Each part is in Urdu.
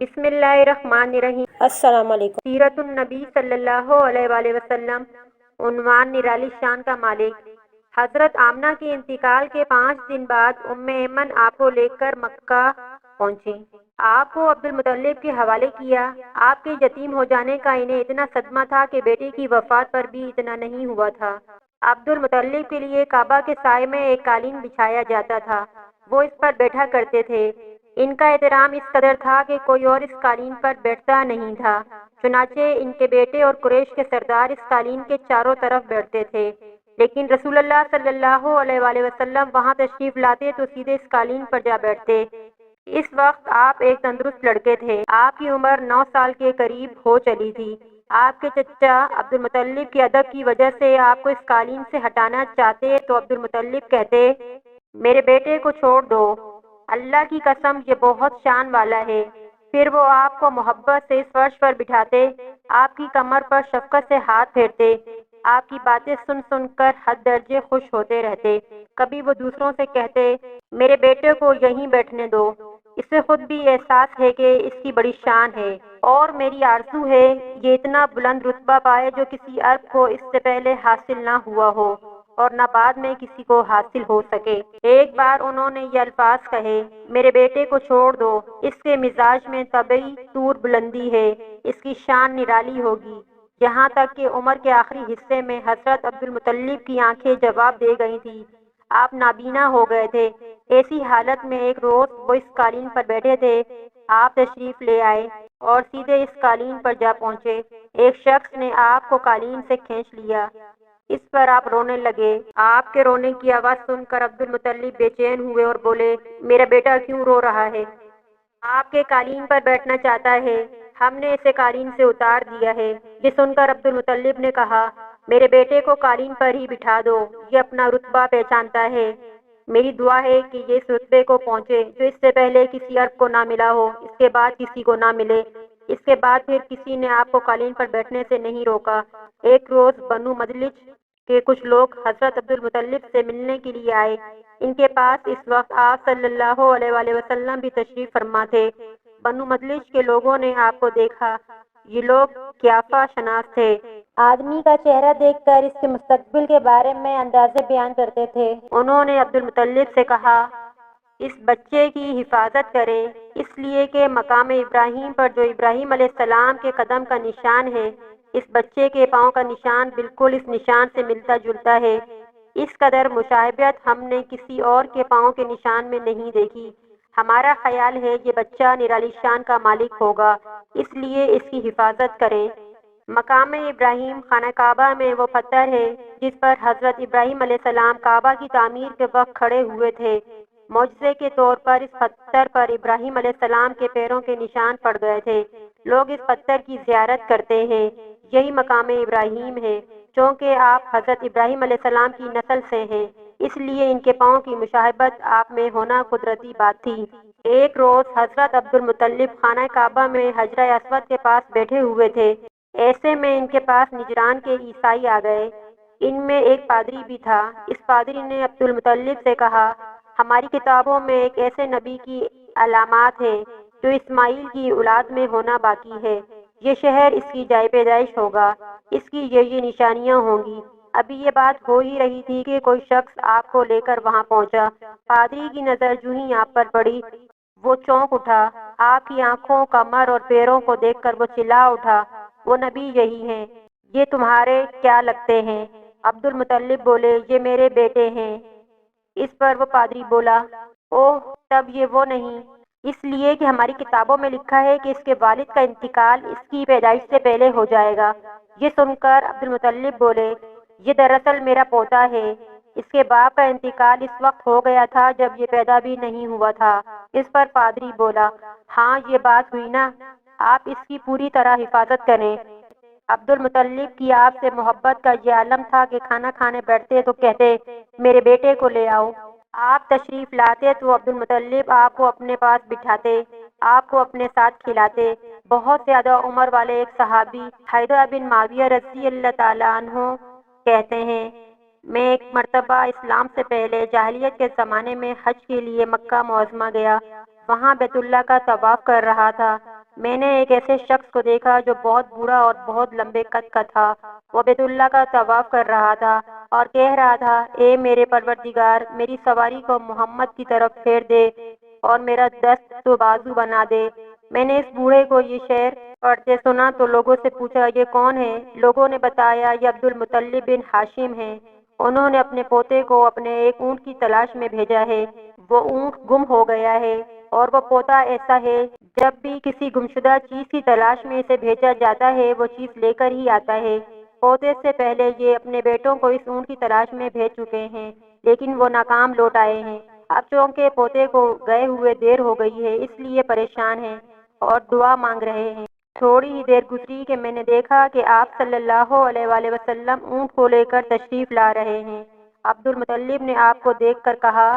بسم اللہ الرحمن الرحیم۔ السلام علیکم۔ سیرت النبی صلی اللہ علیہ وآلہ وسلم۔ عنوان نرالی شان کا مالک۔ حضرت آمنہ کے انتقال کے 5 دن بعد ام ایمن آپ کو لے کر مکہ پہنچی۔ آپ کو عبد المطلب کے حوالے کیا۔ آپ کے یتیم ہو جانے کا انہیں اتنا صدمہ تھا کہ بیٹے کی وفات پر بھی اتنا نہیں ہوا تھا۔ عبد المطلب کے لیے کعبہ کے سائے میں ایک قالین بچھایا جاتا تھا، وہ اس پر بیٹھا کرتے تھے۔ ان کا احترام اس قدر تھا کہ کوئی اور اس قالین پر بیٹھتا نہیں تھا، چنانچہ ان کے بیٹے اور قریش کے سردار اس قالین کے چاروں طرف بیٹھتے تھے، لیکن رسول اللہ صلی اللہ علیہ وآلہ وسلم وہاں تشریف لاتے تو سیدھے اس قالین پر جا بیٹھتے۔ اس وقت آپ ایک تندرست لڑکے تھے، آپ کی عمر 9 سال کے قریب ہو چلی تھی۔ آپ کے چچا عبد المطلب کے ادب کی وجہ سے آپ کو اس قالین سے ہٹانا چاہتے تو عبد المطلب کہتے، میرے بیٹے کو چھوڑ دو، اللہ کی قسم یہ بہت شان والا ہے۔ پھر وہ آپ کو محبت سے اس فرش پر بٹھاتے، آپ کی کمر پر شفقت سے ہاتھ پھیرتے، آپ کی باتیں سن سن کر حد درجے خوش ہوتے رہتے۔ کبھی وہ دوسروں سے کہتے، میرے بیٹے کو یہیں بیٹھنے دو، اسے خود بھی احساس ہے کہ اس کی بڑی شان ہے، اور میری آرزو ہے یہ اتنا بلند رتبہ پائے جو کسی عرب کو اس سے پہلے حاصل نہ ہوا ہو اور نہ بعد میں کسی کو حاصل ہو سکے۔ ایک بار انہوں نے یہ الفاظ کہے، میرے بیٹے کو چھوڑ دو، اس کے مزاج میں طبعی طور بلندی ہے، اس کی شان نرالی ہوگی۔ یہاں تک کہ عمر کے آخری حصے میں حضرت عبد المطلب کی آنکھیں جواب دے گئی تھیں، آپ نابینا ہو گئے تھے۔ ایسی حالت میں ایک روز وہ اس قالین پر بیٹھے تھے، آپ تشریف لے آئے اور سیدھے اس قالین پر جا پہنچے۔ ایک شخص نے آپ کو قالین سے کھینچ لیا، اس پر آپ رونے لگے۔ آپ کے رونے کی آواز سن کر عبد المطلب بے چین ہوئے اور بولے، میرا بیٹا کیوں رو رہا ہے؟ آپ کے قالین پر بیٹھنا چاہتا ہے، ہم نے اسے قالین سے اتار دیا ہے۔ یہ سن کر عبد المطلب نے کہا، میرے بیٹے کو قالین پر ہی بٹھا دو، یہ اپنا رتبہ پہچانتا ہے۔ میری دعا ہے کہ یہ اس رتبے کو پہنچے جو اس سے پہلے کسی عرب کو نہ ملا ہو، اس کے بعد کسی کو نہ ملے۔ اس کے بعد پھر کسی نے آپ کو قالین پر بیٹھنے سے نہیں روکا۔ ایک روز بنو مدلج کے کچھ لوگ حضرت عبد المطلب سے ملنے کے لیے آئے۔ ان کے پاس اس وقت آپ صلی اللہ علیہ وآلہ وسلم بھی تشریف فرما تھے۔ بنو مدلج کے لوگوں نے آپ کو دیکھا، یہ لوگ قیافہ شناس تھے۔ آدمی کا چہرہ دیکھ کر اس کے مستقبل کے بارے میں اندازے بیان کرتے تھے۔ انہوں نے عبد المطلب سے کہا، اس بچے کی حفاظت کرے، اس لیے کہ مقام ابراہیم پر جو ابراہیم علیہ السلام کے قدم کا نشان ہے، اس بچے کے پاؤں کا نشان بالکل اس نشان سے ملتا جلتا ہے۔ اس قدر مشابہت ہم نے کسی اور کے پاؤں کے نشان میں نہیں دیکھی۔ ہمارا خیال ہے یہ بچہ نرالی شان کا مالک ہوگا، اس لیے اس کی حفاظت کریں۔ مقام ابراہیم خانہ کعبہ میں وہ پتھر ہے جس پر حضرت ابراہیم علیہ السلام کعبہ کی تعمیر کے وقت کھڑے ہوئے تھے۔ معجزے کے طور پر اس پتھر پر ابراہیم علیہ السلام کے پیروں کے نشان پڑ گئے تھے۔ لوگ اس پتھر کی زیارت کرتے ہیں، یہی مقام ابراہیم ہے۔ چونکہ آپ حضرت ابراہیم علیہ السلام کی نسل سے ہیں، اس لیے ان کے پاؤں کی مشابہت آپ میں ہونا قدرتی بات تھی۔ ایک روز حضرت عبد المطلب خانہ کعبہ میں حجرہ اسود کے پاس بیٹھے ہوئے تھے۔ ایسے میں ان کے پاس نجران کے عیسائی آ گئے۔ ان میں ایک پادری بھی تھا۔ اس پادری نے عبد المطلب سے کہا، ہماری کتابوں میں ایک ایسے نبی کی علامات ہیں جو اسماعیل کی اولاد میں ہونا باقی ہے۔ یہ شہر اس کی جائے پیدائش ہوگا، اس کی یہ نشانیاں ہوں گی۔ ابھی یہ بات ہو ہی رہی تھی کہ کوئی شخص آپ کو لے کر وہاں پہنچا۔ پادری کی نظر جو ہی آپ پر پڑی، وہ چونک اٹھا۔ آپ کی آنکھوں، کمر اور پیروں کو دیکھ کر وہ چلا اٹھا، وہ نبی یہی ہیں، یہ تمہارے کیا لگتے ہیں؟ عبد المطلب بولے، یہ میرے بیٹے ہیں۔ اس پر وہ پادری بولا، اوہ تب یہ وہ نہیں، اس لیے کہ ہماری کتابوں میں لکھا ہے کہ اس کے والد کا انتقال اس کی پیدائش سے پہلے ہو جائے گا۔ یہ سن کر عبد المطلب بولے، یہ دراصل میرا پوتا ہے، اس کے باپ کا انتقال اس وقت ہو گیا تھا جب یہ پیدا بھی نہیں ہوا تھا۔ اس پر پادری بولا، ہاں یہ بات ہوئی نا، آپ اس کی پوری طرح حفاظت کریں۔ عبد المطلب کی آپ سے محبت کا یہ عالم تھا کہ کھانا کھانے بیٹھتے تو کہتے، میرے بیٹے کو لے آؤ۔ آپ تشریف لاتے تو عبد المطلب آپ کو اپنے پاس بٹھاتے، آپ کو اپنے ساتھ کھلاتے۔ بہت زیادہ عمر والے ایک صحابی حیدر بن معاویہ رضی اللہ تعالیٰ عنہ کہتے ہیں، میں ایک مرتبہ اسلام سے پہلے جاہلیت کے زمانے میں حج کے لیے مکہ معظمہ گیا۔ وہاں بیت اللہ کا طواف کر رہا تھا۔ میں نے ایک ایسے شخص کو دیکھا جو بہت بوڑھا اور بہت لمبے قد کا تھا۔ وہ بیت اللہ کا طواف کر رہا تھا اور کہہ رہا تھا، اے میرے پروردگار، میری سواری کو محمد کی طرف پھیر دے اور میرا دست و بازو بنا دے۔ میں نے اس بوڑھے کو یہ شعر پڑھتے سنا تو لوگوں سے پوچھا، یہ کون ہے؟ لوگوں نے بتایا، یہ عبد المطلب بن ہاشم ہیں۔ انہوں نے اپنے پوتے کو اپنے ایک اونٹ کی تلاش میں بھیجا ہے۔ وہ اونٹ گم ہو گیا ہے اور وہ پوتا ایسا ہے، جب بھی کسی گمشدہ چیز کی تلاش میں اسے بھیجا جاتا ہے وہ چیز لے کر ہی آتا ہے۔ پوتے سے پہلے یہ اپنے بیٹوں کو اس اونٹ کی تلاش میں بھیج چکے ہیں لیکن وہ ناکام لوٹ آئے ہیں۔ اب چونکہ پوتے کو گئے ہوئے دیر ہو گئی ہے اس لیے پریشان ہیں اور دعا مانگ رہے ہیں۔ تھوڑی ہی دیر گزری کہ میں نے دیکھا کہ آپ صلی اللہ علیہ وآلہ وسلم اونٹ کو لے کر تشریف لا رہے ہیں۔ عبد المطلب نے آپ کو دیکھ کر کہا،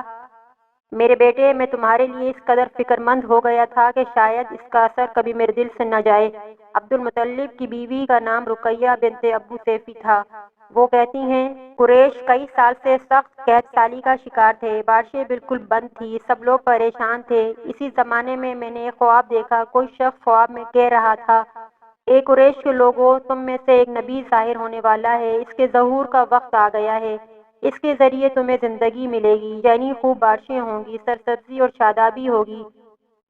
میرے بیٹے، میں تمہارے لیے اس قدر فکر مند ہو گیا تھا کہ شاید اس کا اثر کبھی میرے دل سے نہ جائے۔ عبد المطلب کی بیوی کا نام رقیہ بنت ابو سیفی تھا۔ وہ کہتی ہیں، قریش کئی سال سے سخت قحط سالی کا شکار تھے، بارشیں بالکل بند تھی، سب لوگ پریشان تھے۔ اسی زمانے میں میں نے ایک خواب دیکھا۔ کوئی شخص خواب میں کہہ رہا تھا، اے قریش کے لوگوں، تم میں سے ایک نبی ظاہر ہونے والا ہے، اس کے ظہور کا وقت آ گیا ہے، اس کے ذریعے تمہیں زندگی ملے گی، یعنی خوب بارشیں ہوں گی، سرسبزی اور شادابی ہوگی۔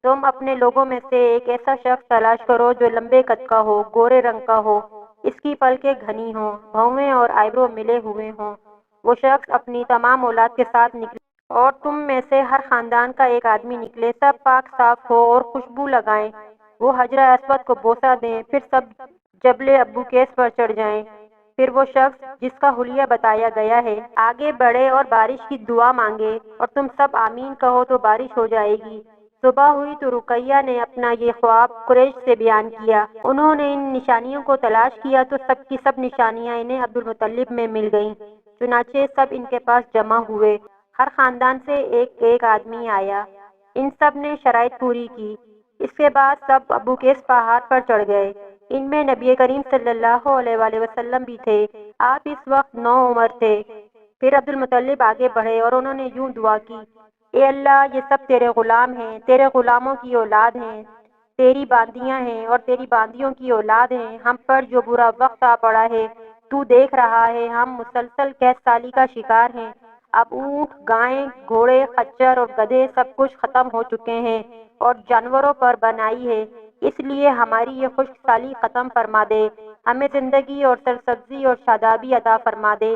تم اپنے لوگوں میں سے ایک ایسا شخص تلاش کرو جو لمبے قد کا ہو، گورے رنگ کا ہو، اس کی پلکیں گھنی ہوں، بھویں اور آئیبرو ملے ہوئے ہوں۔ وہ شخص اپنی تمام اولاد کے ساتھ نکلے اور تم میں سے ہر خاندان کا ایک آدمی نکلے، سب پاک صاف ہو اور خوشبو لگائیں۔ وہ حجر اسود کو بوسہ دیں، پھر سب جبل ابو قیس پر چڑھ جائیں۔ پھر وہ شخص جس کا حلیہ بتایا گیا ہے آگے بڑھے اور بارش کی دعا مانگے اور تم سب آمین کہو تو بارش ہو جائے گی۔ صبح ہوئی تو رقیہ نے اپنا یہ خواب قریش سے بیان کیا۔ انہوں نے ان نشانیوں کو تلاش کیا تو سب کی سب نشانیاں انہیں عبد المطلب میں مل گئیں۔ چنانچہ سب ان کے پاس جمع ہوئے، ہر خاندان سے ایک ایک آدمی آیا۔ ان سب نے شرائط پوری کی۔ اس کے بعد سب ابو قیس پہاڑ پر چڑھ گئے۔ ان میں نبی کریم صلی اللہ علیہ وآلہ وسلم بھی تھے۔ آپ اس وقت نوعمر تھے۔ پھر عبد المطلب آگے بڑھے اور انہوں نے یوں دعا کی، اے اللہ، یہ سب تیرے غلام ہیں، تیرے غلاموں کی اولاد ہیں، تیری باندیاں ہیں اور تیری باندیوں کی اولاد ہیں۔ ہم پر جو برا وقت آ پڑا ہے تو دیکھ رہا ہے، ہم مسلسل قحط سالی کا شکار ہیں۔ اب اونٹ، گائیں، گھوڑے، خچر اور گدھے سب کچھ ختم ہو چکے ہیں اور جانوروں پر بنائی ہے، اس لیے ہماری یہ خشک سالی ختم فرما دے، ہمیں زندگی اور سرسبزی اور شادابی عطا فرما دے۔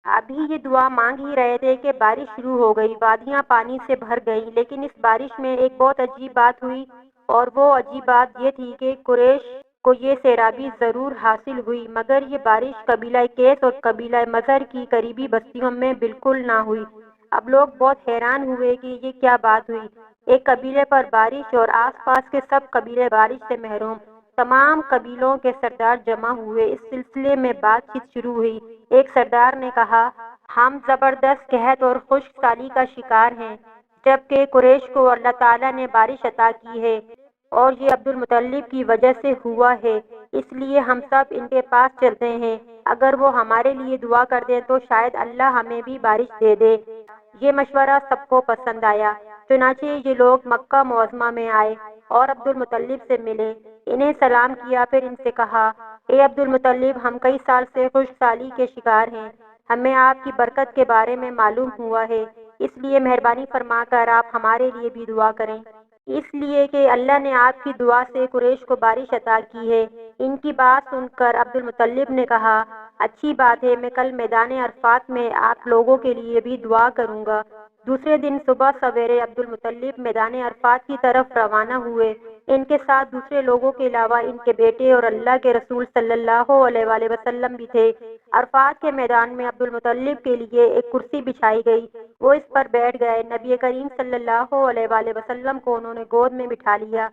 ابھی یہ دعا مانگ ہی رہے تھے کہ بارش شروع ہو گئی، وادیاں پانی سے بھر گئیں، لیکن اس بارش میں ایک بہت عجیب بات ہوئی، اور وہ عجیب بات یہ تھی کہ قریش کو یہ سیرابی ضرور حاصل ہوئی مگر یہ بارش قبیلہ قیس اور قبیلہ مظہر کی قریبی بستیوں میں بالکل نہ ہوئی۔ اب لوگ بہت حیران ہوئے کہ یہ کیا بات ہوئی، ایک قبیلے پر بارش اور آس پاس کے سب قبیلے بارش سے محروم۔ تمام قبیلوں کے سردار جمع ہوئے، اس سلسلے میں بات چیت شروع ہوئی۔ ایک سردار نے کہا، ہم زبردست قحط اور خشک سالی کا شکار ہیں، جبکہ قریش کو اللہ تعالیٰ نے بارش عطا کی ہے اور یہ عبد المطلب کی وجہ سے ہوا ہے، اس لیے ہم سب ان کے پاس چلتے ہیں، اگر وہ ہمارے لیے دعا کر دیں تو شاید اللہ ہمیں بھی بارش دے دے۔ یہ مشورہ سب کو پسند آیا، چنانچہ یہ لوگ مکہ معظمہ میں آئے اور عبد المطلب سے ملے، انہیں سلام کیا، پھر ان سے کہا، اے عبد المطلب، ہم کئی سال سے خشک سالی کے شکار ہیں، ہمیں آپ کی برکت کے بارے میں معلوم ہوا ہے، اس لیے مہربانی فرما کر آپ ہمارے لیے بھی دعا کریں، اس لیے کہ اللہ نے آپ کی دعا سے قریش کو بارش عطا کی ہے۔ ان کی بات سن کر عبد المطلب نے کہا، اچھی بات ہے، میں کل میدان عرفات میں آپ لوگوں کے لیے بھی دعا کروں گا۔ دوسرے دن صبح سویرے عبد المطلب میدان عرفات کی طرف روانہ ہوئے۔ ان کے ساتھ دوسرے لوگوں کے علاوہ ان کے بیٹے اور اللہ کے رسول صلی اللہ علیہ وآلہ وسلم بھی تھے۔ عرفات کے میدان میں عبد المطلب کے لیے ایک کرسی بچھائی گئی، وہ اس پر بیٹھ گئے۔ نبی کریم صلی اللہ علیہ وآلہ وسلم کو انہوں نے گود میں بٹھا لیا،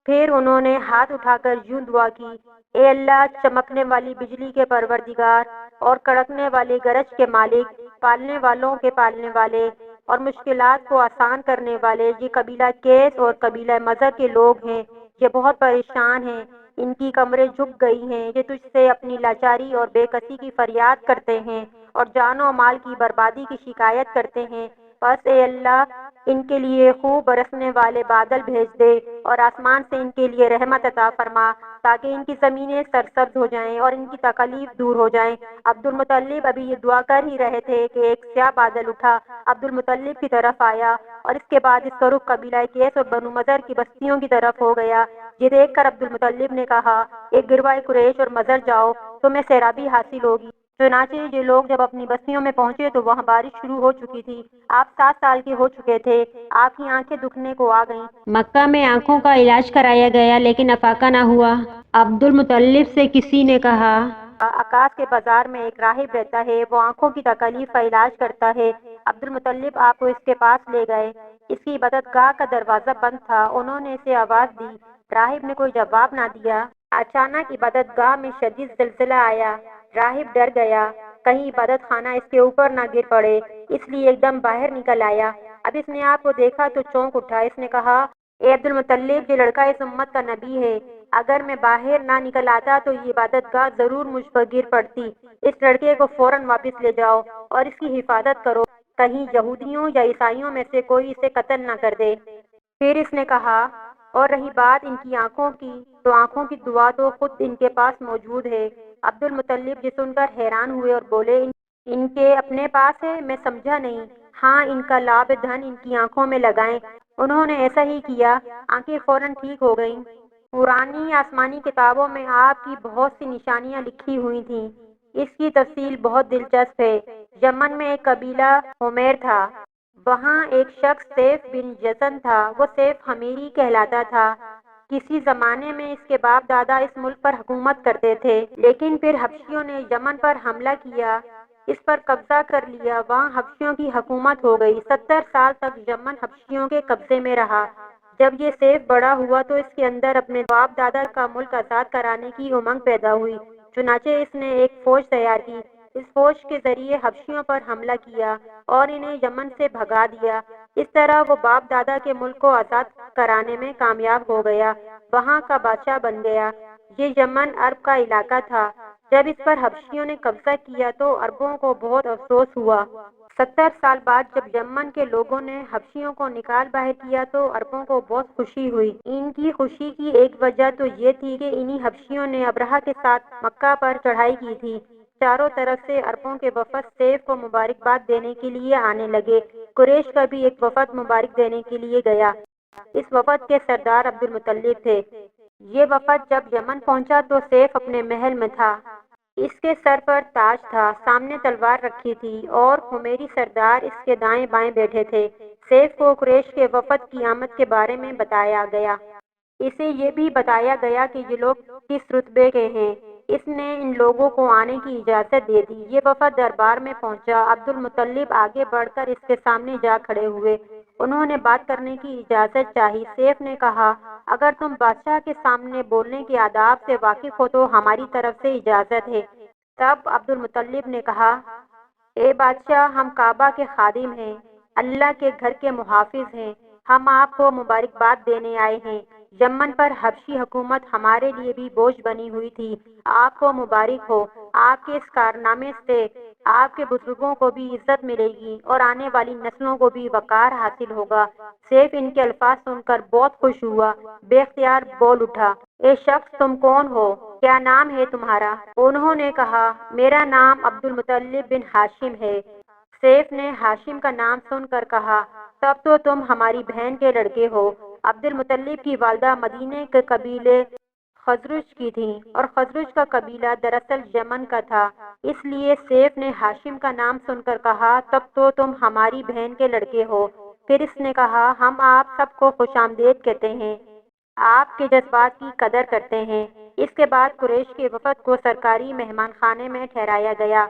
پھر انہوں نے ہاتھ اٹھا کر یوں دعا کی، اے اللہ، چمکنے والی بجلی کے پروردگار اور کڑکنے والی گرج کے مالک، پالنے والوں کے پالنے والے اور مشکلات کو آسان کرنے والے، یہ قبیلہ قیس اور قبیلہ مظہر کے لوگ ہیں، یہ بہت پریشان ہیں، ان کی کمریں جھک گئی ہیں، یہ تجھ سے اپنی لاچاری اور بے کسی کی فریاد کرتے ہیں اور جان و مال کی بربادی کی شکایت کرتے ہیں۔ بس اے اللہ ان کے لیے خوب برسنے والے بادل بھیج دے اور آسمان سے ان کے لیے رحمت عطا فرما تاکہ ان کی زمینیں سرسبز ہو جائیں اور ان کی تکالیف دور ہو جائیں۔ عبد المطلب ابھی یہ دعا کر ہی رہے تھے کہ ایک سیاہ بادل اٹھا، عبد المطلب کی طرف آیا اور اس کے بعد اس کا رخ قبیلہ کیس اور بنو مضر کی بستیوں کی طرف ہو گیا۔ یہ دیکھ کر عبد المطلب نے کہا، ایک گروہ قریش اور مضر جاؤ، تمہیں سیرابی حاصل ہوگی۔ چنانچہ یہ لوگ جب اپنی بستیوں میں پہنچے تو وہاں بارش شروع ہو چکی تھی۔ آپ 7 سال کے ہو چکے تھے، آپ کی آنکھیں دکھنے کو آ گئیں۔ مکہ میں آنکھوں کا علاج کرایا گیا لیکن افاقہ نہ ہوا۔ عبد المطلب سے کسی نے کہا، عکاظ کے بازار میں ایک راہب رہتا ہے، وہ آنکھوں کی تکالیف کا علاج کرتا ہے۔ عبد المطلب آپ کو اس کے پاس لے گئے۔ اس کی عبادت گاہ کا دروازہ بند تھا۔ انہوں نے اسے آواز دی، راہب نے کوئی جواب نہ دیا۔ اچانک عبادت گاہ میں شدید زلزلہ آیا۔ راہب ڈر گیا کہیں عبادت خانہ اس کے اوپر نہ گر پڑے، اس لیے ایک دم باہر نکل آیا۔ اب اس نے آپ کو دیکھا تو چونک اٹھا۔ اس نے کہا، اے عبد المطلب، یہ لڑکا اس امت کا نبی ہے، اگر میں باہر نہ نکل آتا تو یہ عبادت گاہ ضرور مجھ پر گر پڑتی۔ اس لڑکے کو فوراً واپس لے جاؤ اور اس کی حفاظت کرو، کہیں یہودیوں یا عیسائیوں میں سے کوئی اسے قتل نہ کر دے۔ پھر اس نے کہا، اور رہی بات ان کی آنکھوں کی، تو آنکھوں کی دعا تو خود ان کے پاس موجود ہے۔ عبد المطلب یہ سن کر حیران ہوئے اور بولے، ان کے اپنے پاس ہے؟ میں سمجھا نہیں۔ ہاں، ان کا لعب دھن ان کی آنکھوں میں لگائیں۔ انہوں نے ایسا ہی کیا، آنکھیں فوراً ٹھیک ہو گئیں۔ پرانی آسمانی کتابوں میں آپ کی بہت سی نشانیاں لکھی ہوئی تھیں۔ اس کی تفصیل بہت دلچسپ ہے۔ یمن میں ایک قبیلہ حمیر تھا، وہاں ایک شخص سیف بن جزن تھا، وہ سیف حمیری کہلاتا تھا۔ کسی زمانے میں اس کے باپ دادا اس ملک پر حکومت کرتے تھے، لیکن پھر حبشیوں نے یمن پر حملہ کیا، اس پر قبضہ کر لیا، وہاں حبشیوں کی حکومت ہو گئی۔ 70 سال تک یمن حبشیوں کے قبضے میں رہا۔ جب یہ سیف بڑا ہوا تو اس کے اندر اپنے باپ دادا کا ملک آزاد کرانے کی امنگ پیدا ہوئی، چنانچہ اس نے ایک فوج تیار کی۔ اس فوج کے ذریعے حبشیوں پر حملہ کیا اور انہیں یمن سے بھگا دیا۔ اس طرح وہ باپ دادا کے ملک کو آزاد کرانے میں کامیاب ہو گیا، وہاں کا بادشاہ بن گیا۔ یہ یمن عرب کا علاقہ تھا۔ جب اس پر حبشیوں نے قبضہ کیا تو عربوں کو بہت افسوس ہوا۔ 70 سال بعد جب یمن کے لوگوں نے حبشیوں کو نکال باہر کیا تو عربوں کو بہت خوشی ہوئی۔ ان کی خوشی کی ایک وجہ تو یہ تھی کہ انہی حبشیوں نے ابرہہ کے ساتھ مکہ پر چڑھائی کی تھی۔ چاروں طرف سے عربوں کے وفد سیف کو مبارکباد دینے کے لیے آنے لگے۔ قریش کا بھی ایک وفد مبارک دینے کے لیے گیا۔ اس وفد کے سردار عبد المطلب تھے۔ یہ وفد جب یمن پہنچا تو سیف اپنے محل میں تھا۔ اس کے سر پر تاج تھا، سامنے تلوار رکھی تھی اور حمیری سردار اس کے دائیں بائیں بیٹھے تھے۔ سیف کو قریش کے وفد کی آمد کے بارے میں بتایا گیا۔ اسے یہ بھی بتایا گیا کہ یہ لوگ کس رتبے کے ہیں۔ اس نے ان لوگوں کو آنے کی اجازت دے دی۔ یہ وفد دربار میں پہنچا۔ عبد المطلب آگے بڑھ کر اس کے سامنے جا کھڑے ہوئے۔ انہوں نے بات کرنے کی اجازت چاہی۔ سیف نے کہا، اگر تم بادشاہ کے سامنے بولنے کے آداب سے واقف ہو تو ہماری طرف سے اجازت ہے۔ تب عبد المطلب نے کہا، اے بادشاہ، ہم کعبہ کے خادم ہیں، اللہ کے گھر کے محافظ ہیں، ہم آپ کو مبارکباد دینے آئے ہیں۔ یمن پر حبشی حکومت ہمارے لیے بھی بوجھ بنی ہوئی تھی، آپ کو مبارک ہو۔ آپ کے اس کارنامے سے آپ کے بزرگوں کو بھی عزت ملے گی اور آنے والی نسلوں کو بھی وقار حاصل ہوگا۔ سیف ان کے الفاظ سن کر بہت خوش ہوا، بے اختیار بول اٹھا، اے شخص، تم کون ہو؟ کیا نام ہے تمہارا؟ انہوں نے کہا، میرا نام عبد المطلب بن ہاشم ہے۔ سیف نے ہاشم کا نام سن کر کہا، تب تو تم ہماری بہن کے لڑکے ہو۔ عبد المطلب کی والدہ مدینے کے قبیلے خزرج کی تھیں اور خزرج کا قبیلہ دراصل یمن کا تھا، اس لیے سیف نے ہاشم کا نام سن کر کہا، تب تو تم ہماری بہن کے لڑکے ہو۔ پھر اس نے کہا، ہم آپ سب کو خوش آمدید کہتے ہیں، آپ کے جذبات کی قدر کرتے ہیں۔ اس کے بعد قریش کے وفد کو سرکاری مہمان خانے میں ٹھہرایا گیا۔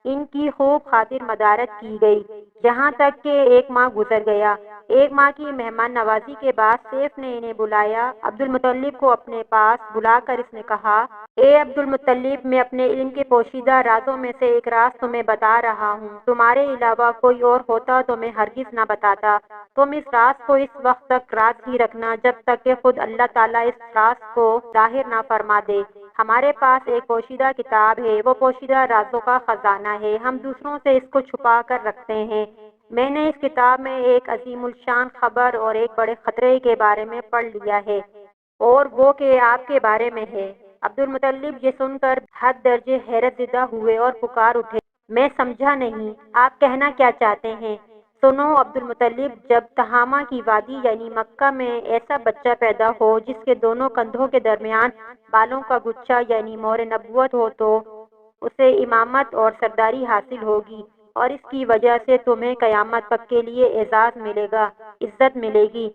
ان کی خوب خاطر مدارت کی گئی، یہاں تک کہ ایک ماہ گزر گیا۔ ایک ماہ کی مہمان نوازی کے بعد سیف نے انہیں بلایا۔ عبد المطلب کو اپنے پاس بلا کر اس نے کہا، اے عبد المطلب، میں اپنے علم کے پوشیدہ رازوں میں سے ایک راز تمہیں بتا رہا ہوں، تمہارے علاوہ کوئی اور ہوتا تو میں ہرگز نہ بتاتا۔ تم اس راز کو اس وقت تک راز ہی رکھنا جب تک کہ خود اللہ تعالیٰ اس راز کو ظاہر نہ فرما دے۔ ہمارے پاس ایک پوشیدہ کتاب ہے، وہ پوشیدہ رازوں کا خزانہ ہے، ہم دوسروں سے اس کو چھپا کر رکھتے ہیں۔ میں نے اس کتاب میں ایک عظیم الشان خبر اور ایک بڑے خطرے کے بارے میں پڑھ لیا ہے، اور وہ کہ آپ کے بارے میں ہے۔ عبد المطلب یہ سن کر حد درجے حیرت زدہ ہوئے اور پکار اٹھے، میں سمجھا نہیں، آپ کہنا کیا چاہتے ہیں؟ سنو عبد المطلب، جب تہامہ کی وادی یعنی مکہ میں ایسا بچہ پیدا ہو جس کے دونوں کندھوں کے درمیان بالوں کا گچھا یعنی مہر نبوت ہو تو اسے امامت اور سرداری حاصل ہوگی، اور اس کی وجہ سے تمہیں قیامت تک کے لیے اعزاز ملے گا، عزت ملے گی۔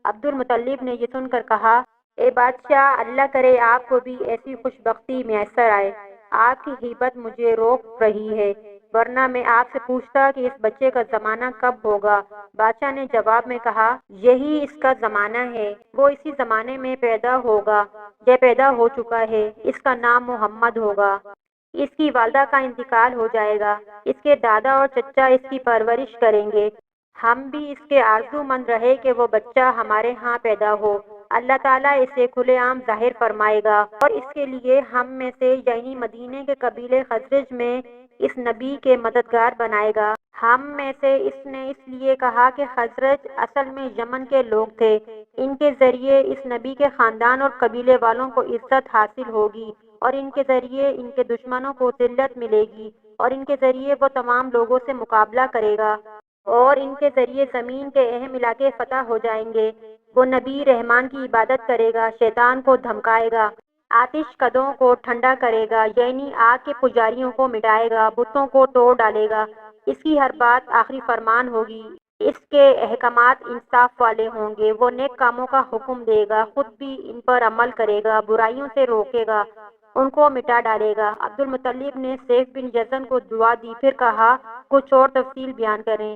عبد المطلب نے یہ سن کر کہا، اے بادشاہ، اللہ کرے آپ کو بھی ایسی خوش بختی میسر آئے۔ آپ کی غیبت مجھے روک رہی ہے، ورنہ میں آپ سے پوچھتا کہ اس بچے کا زمانہ کب ہوگا۔ بادشاہ نے جواب میں کہا، یہی اس کا زمانہ ہے، وہ اسی زمانے میں پیدا ہوگا، یہ پیدا ہو چکا ہے، اس کا نام محمد ہوگا۔ اس کی والدہ کا انتقال ہو جائے گا، اس کے دادا اور چچا اس کی پرورش کریں گے۔ ہم بھی اس کے آرزو مند رہے کہ وہ بچہ ہمارے ہاں پیدا ہو۔ اللہ تعالیٰ اسے کھلے عام ظاہر فرمائے گا، اور اس کے لیے ہم میں سے یعنی مدینے کے قبیلے خزرج میں اس نبی کے مددگار بنائے گا۔ ہم میں سے اس نے اس لیے کہا کہ خزرج اصل میں یمن کے لوگ تھے، ان کے ذریعے اس نبی کے خاندان اور قبیلے والوں کو عزت حاصل ہوگی، اور ان کے ذریعے ان کے دشمنوں کو ذلت ملے گی، اور ان کے ذریعے وہ تمام لوگوں سے مقابلہ کرے گا، اور ان کے ذریعے زمین کے اہم علاقے فتح ہو جائیں گے۔ وہ نبی رحمان کی عبادت کرے گا، شیطان کو دھمکائے گا، آتش کدوں کو ٹھنڈا کرے گا یعنی آگ کے پجاریوں کو مٹائے گا، بتوں کو توڑ ڈالے گا۔ اس کی ہر بات آخری فرمان ہوگی، اس کے احکامات انصاف والے ہوں گے۔ وہ نیک کاموں کا حکم دے گا، خود بھی ان پر عمل کرے گا، برائیوں سے روکے گا، ان کو مٹا ڈالے گا۔ عبد المطلب نے سیف بن یزن کو دعا دی، پھر کہا، کچھ اور تفصیل بیان کریں۔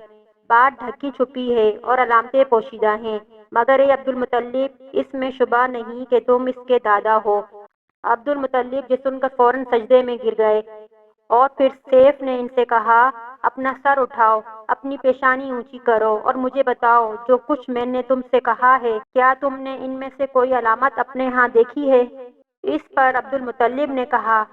بات ڈھکی چھپی ہے اور علامتیں پوشیدہ ہیں، مگر اے عبد المطلب، اس میں شبہ نہیں کہ تم اس کے دادا ہو۔ عبد المطلب یہ سن کر فوراً سجدے میں گر گئے، اور پھر سیف نے ان سے کہا، اپنا سر اٹھاؤ، اپنی پیشانی اونچی کرو، اور مجھے بتاؤ جو کچھ میں نے تم سے کہا ہے، کیا تم نے ان میں سے کوئی علامت اپنے ہاں دیکھی ہے؟ اس پر عبد المطلب نے کہا،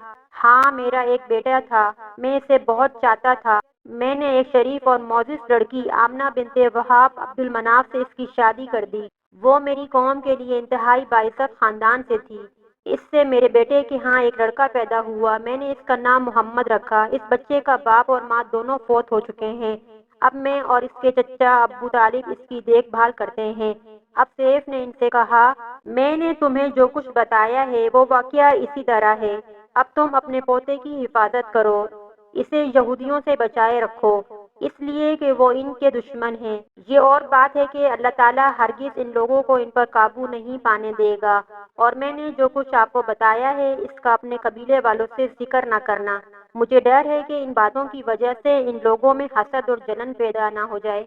ہاں، میرا ایک بیٹا تھا، میں اسے بہت چاہتا تھا۔ میں نے ایک شریف اور معزز لڑکی آمنہ بنت وہاب عبد المناف سے اس کی شادی کر دی۔ وہ میری قوم کے لیے انتہائی باعزت خاندان سے تھی۔ اس سے میرے بیٹے کے ہاں ایک لڑکا پیدا ہوا، میں نے اس کا نام محمد رکھا۔ اس بچے کا باپ اور ماں دونوں فوت ہو چکے ہیں، اب میں اور اس کے چچا ابو طالب اس کی دیکھ بھال کرتے ہیں۔ اب سیف نے ان سے کہا، میں نے تمہیں جو کچھ بتایا ہے وہ واقعہ اسی طرح ہے، اب تم اپنے پوتے کی حفاظت کرو، اسے یہودیوں سے بچائے رکھو، اس لیے کہ وہ ان کے دشمن ہیں۔ یہ اور بات ہے کہ اللہ تعالیٰ ہرگز ان لوگوں کو ان پر قابو نہیں پانے دے گا، اور میں نے جو کچھ آپ کو بتایا ہے اس کا اپنے قبیلے والوں سے ذکر نہ کرنا، مجھے ڈر ہے کہ ان باتوں کی وجہ سے ان لوگوں میں حسد اور جلن پیدا نہ ہو جائے۔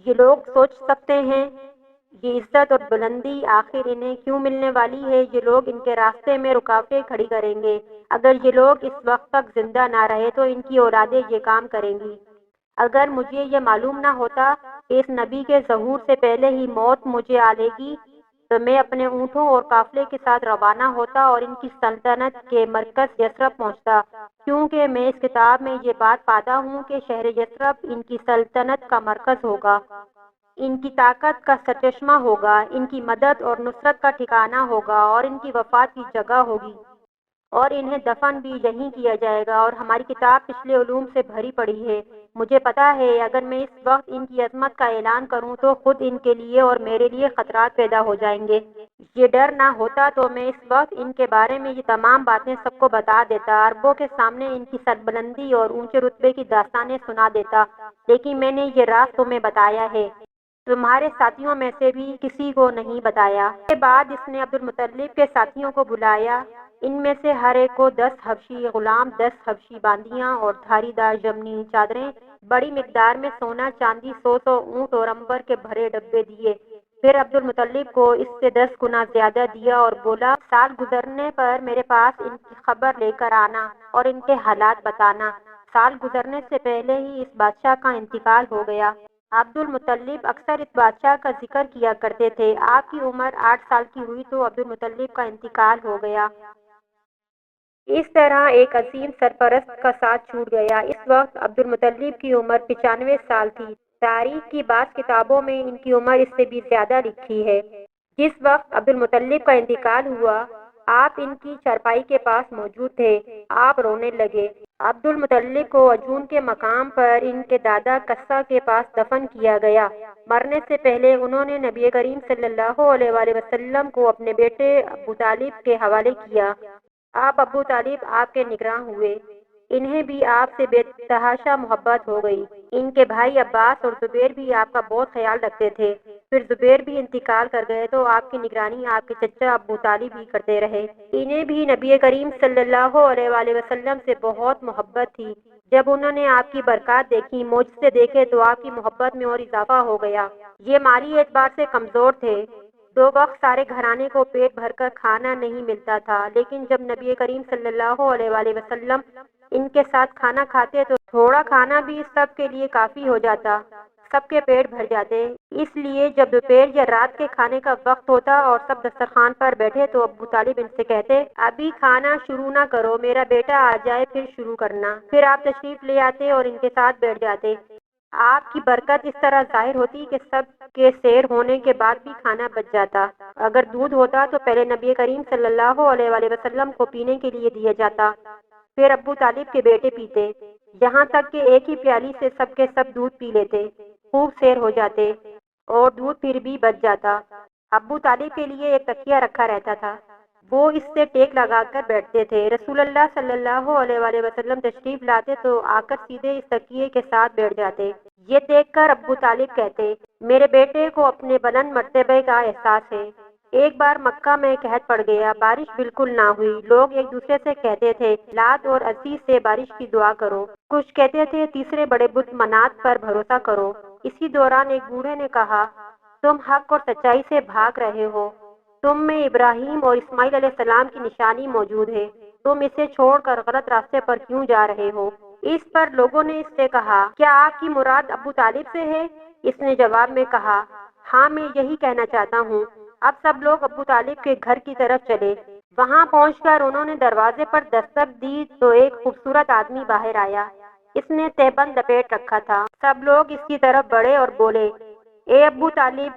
یہ لوگ سوچ سکتے ہیں یہ عزت اور بلندی آخر انہیں کیوں ملنے والی ہے؟ یہ لوگ ان کے راستے میں رکاوٹیں کھڑی کریں گے۔ اگر یہ لوگ اس وقت تک زندہ نہ رہے تو ان کی اولادیں یہ کام کریں گی۔ اگر مجھے یہ معلوم نہ ہوتا کہ اس نبی کے ظہور سے پہلے ہی موت مجھے آ لے گی تو میں اپنے اونٹوں اور قافلے کے ساتھ روانہ ہوتا اور ان کی سلطنت کے مرکز یثرب پہنچتا، کیونکہ میں اس کتاب میں یہ بات پاتا ہوں کہ شہر یثرب ان کی سلطنت کا مرکز ہوگا، ان کی طاقت کا سرچشمہ ہوگا، ان کی مدد اور نصرت کا ٹھکانہ ہوگا، اور ان کی وفات کی جگہ ہوگی، اور انہیں دفن بھی یہیں کیا جائے گا۔ اور ہماری کتاب پچھلے علوم سے بھری پڑی ہے۔ مجھے پتا ہے اگر میں اس وقت ان کی عظمت کا اعلان کروں تو خود ان کے لیے اور میرے لیے خطرات پیدا ہو جائیں گے۔ یہ ڈر نہ ہوتا تو میں اس وقت ان کے بارے میں یہ تمام باتیں سب کو بتا دیتا، عربوں کے سامنے ان کی سربلندی اور اونچے رتبے کی داستانیں سنا دیتا، لیکن میں نے یہ راز تمہیں بتایا ہے، تمہارے ساتھیوں میں سے بھی کسی کو نہیں بتایا۔ اس کے بعد اس نے عبد المطلب کے ساتھیوں کو بلایا، ان میں سے ہر ایک کو 10 حبشی غلام، 10 حبشی باندیاں اور دھاری دار جمنی چادریں، بڑی مقدار میں سونا چاندی، 100 اونٹ اور عنبر کے بھرے ڈبے دیے۔ پھر عبد المطلب کو اس سے 10 گنا زیادہ دیا اور بولا، سال گزرنے پر میرے پاس ان کی خبر لے کر آنا اور ان کے حالات بتانا۔ سال گزرنے سے پہلے ہی اس بادشاہ کا انتقال ہو گیا۔ عبد المطلب اکثر اس بادشاہ کا ذکر کیا کرتے تھے۔ آپ کی عمر 8 سال کی ہوئی تو عبد المطلب کا انتقال ہو گیا۔ اس طرح ایک عظیم سرپرست کا ساتھ چھوٹ گیا۔ اس وقت عبد المطلب کی عمر 95 سال تھی۔ تاریخ کی بعض کتابوں میں ان کی عمر اس سے بھی زیادہ لکھی ہے۔ جس وقت عبد المطلب کا انتقال ہوا، آپ ان کی چارپائی کے پاس موجود تھے۔ آپ رونے لگے۔ عبد المطلب کو عجون کے مقام پر ان کے دادا قصہ کے پاس دفن کیا گیا۔ مرنے سے پہلے انہوں نے نبی کریم صلی اللہ علیہ وآلہ وسلم کو اپنے بیٹے ابو طالب کے حوالے کیا۔ آپ ابو طالب آپ کے نگراں ہوئے۔ انہیں بھی آپ سے بے تحاشا محبت ہو گئی۔ ان کے بھائی عباس اور زبیر بھی آپ کا بہت خیال رکھتے تھے۔ پھر زبیر بھی انتقال کر گئے تو آپ کی نگرانی آپ کے چچا ابو طالب ہی کرتے رہے۔ انہیں بھی نبی کریم صلی اللہ علیہ وآلہ وسلم سے بہت محبت تھی۔ جب انہوں نے آپ کی برکات دیکھی، معجزے دیکھے تو آپ کی محبت میں اور اضافہ ہو گیا۔ یہ مالی اعتبار سے کمزور تھے۔ 2 وقت سارے گھرانے کو پیٹ بھر کر کھانا نہیں ملتا تھا، لیکن جب نبی کریم صلی اللہ علیہ وآلہ وسلم ان کے ساتھ کھانا کھاتے تو تھوڑا کھانا بھی سب کے لیے کافی ہو جاتا، سب کے پیٹ بھر جاتے۔ اس لیے جب دوپہر یا رات کے کھانے کا وقت ہوتا اور سب دسترخوان پر بیٹھے تو ابو طالب ان سے کہتے، ابھی کھانا شروع نہ کرو، میرا بیٹا آ جائے پھر شروع کرنا۔ پھر آپ تشریف لے آتے اور ان کے ساتھ بیٹھ جاتے۔ آپ کی برکت اس طرح ظاہر ہوتی کہ سب کے سیر ہونے کے بعد بھی کھانا بچ جاتا۔ اگر دودھ ہوتا تو پہلے نبی کریم صلی اللہ علیہ وآلہ وسلم کو پینے کے لیے دیا جاتا، پھر ابو طالب کے بیٹے پیتے، یہاں تک کہ ایک ہی پیالی سے سب کے سب دودھ پی لیتے، خوب سیر ہو جاتے اور دودھ پھر بھی بچ جاتا۔ ابو طالب کے لیے ایک تکیہ رکھا رہتا تھا، وہ اس سے ٹیک لگا کر بیٹھتے تھے۔ رسول اللہ صلی اللہ علیہ وآلہ وسلم تشریف لاتے تو آ کر سیدھے اس تکیے کے ساتھ بیٹھ جاتے۔ یہ دیکھ کر ابو طالب کہتے، میرے بیٹے کو اپنے بلند مرتبے کا احساس ہے۔ ایک بار مکہ میں قحط پڑ گیا، بارش بالکل نہ ہوئی۔ لوگ ایک دوسرے سے کہتے تھے، لات اور عزیز سے بارش کی دعا کرو۔ کچھ کہتے تھے تیسرے بڑے بت منات پر بھروسہ کرو۔ اسی دوران ایک بوڑھے نے کہا، تم حق اور سچائی سے بھاگ رہے ہو، تم میں ابراہیم اور اسماعیل علیہ السلام کی نشانی موجود ہے، تم اسے چھوڑ کر غلط راستے پر کیوں جا رہے ہو؟ اس پر لوگوں نے اس سے کہا، کیا آپ کی مراد ابو طالب سے ہے؟ اس نے جواب میں کہا، ہاں میں یہی کہنا چاہتا ہوں۔ اب سب لوگ ابو طالب کے گھر کی طرف چلے۔ وہاں پہنچ کر انہوں نے دروازے پر دستک دی تو ایک خوبصورت آدمی باہر آیا۔ اس نے تہبند لپیٹ رکھا تھا۔ سب لوگ اس کی طرف بڑھے اور بولے، اے ابو طالب،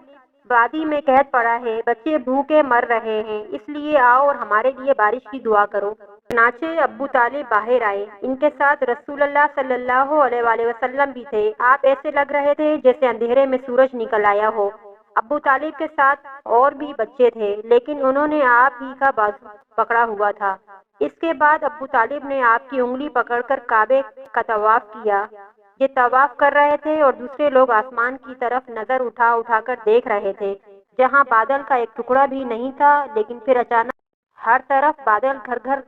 وادی میں قحط پڑا ہے، بچے بھوکے مر رہے ہیں، اس لیے آؤ اور ہمارے لیے بارش کی دعا کرو۔ چنانچہ ابو طالب باہر آئے۔ ان کے ساتھ رسول اللہ صلی اللہ علیہ وآلہ وسلم بھی تھے۔ آپ ایسے لگ رہے تھے جیسے اندھیرے میں سورج نکل آیا ہو۔ ابو طالب کے ساتھ اور بھی بچے تھے، لیکن انہوں نے آپ ہی کا بازو پکڑا ہوا تھا۔ اس کے بعد ابو طالب نے آپ کی انگلی پکڑ کر کعبے کا طواف کیا۔ یہ طواف کر رہے تھے اور دوسرے لوگ آسمان کی طرف نظر اٹھا اٹھا کر دیکھ رہے تھے، جہاں بادل کا ایک ٹکڑا بھی نہیں تھا، لیکن پھر اچانک ہر طرف بادل گھر گھر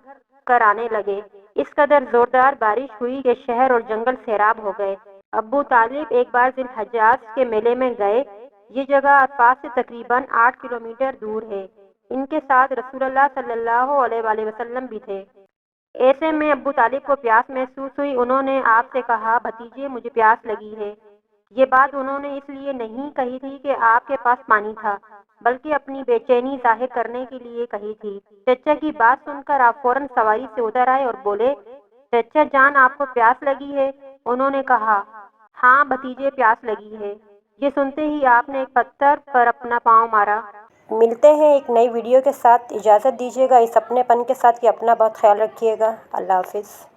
کر آنے لگے۔ اس قدر زوردار بارش ہوئی کہ شہر اور جنگل سیراب ہو گئے۔ ابو طالب ایک بار ذی الحجاج کے میلے میں گئے۔ یہ جگہ عرفات سے تقریباً 8 کلومیٹر دور ہے۔ ان کے ساتھ رسول اللہ صلی اللہ علیہ وآلہ وسلم بھی تھے۔ ایسے میں ابو طالب کو پیاس محسوس ہوئی۔ انہوں نے آپ سے کہا، بھتیجے مجھے پیاس لگی ہے۔ یہ بات انہوں نے اس لیے نہیں کہی تھی کہ آپ کے پاس پانی تھا، بلکہ اپنی بے چینی ظاہر کرنے کے لیے کہی تھی۔ چچا کی بات سن کر آپ فوراً سواری سے اتر آئے اور بولے، چچا جان آپ کو پیاس لگی ہے؟ انہوں نے کہا، ہاں بھتیجے پیاس لگی ہے۔ یہ سنتے ہی آپ نے ایک پتھر پر اپنا پاؤں مارا۔ ملتے ہیں ایک نئی ویڈیو کے ساتھ۔ اجازت دیجیے گا اس اپنے پن کے ساتھ کہ اپنا بہت خیال رکھیے گا۔ اللہ حافظ۔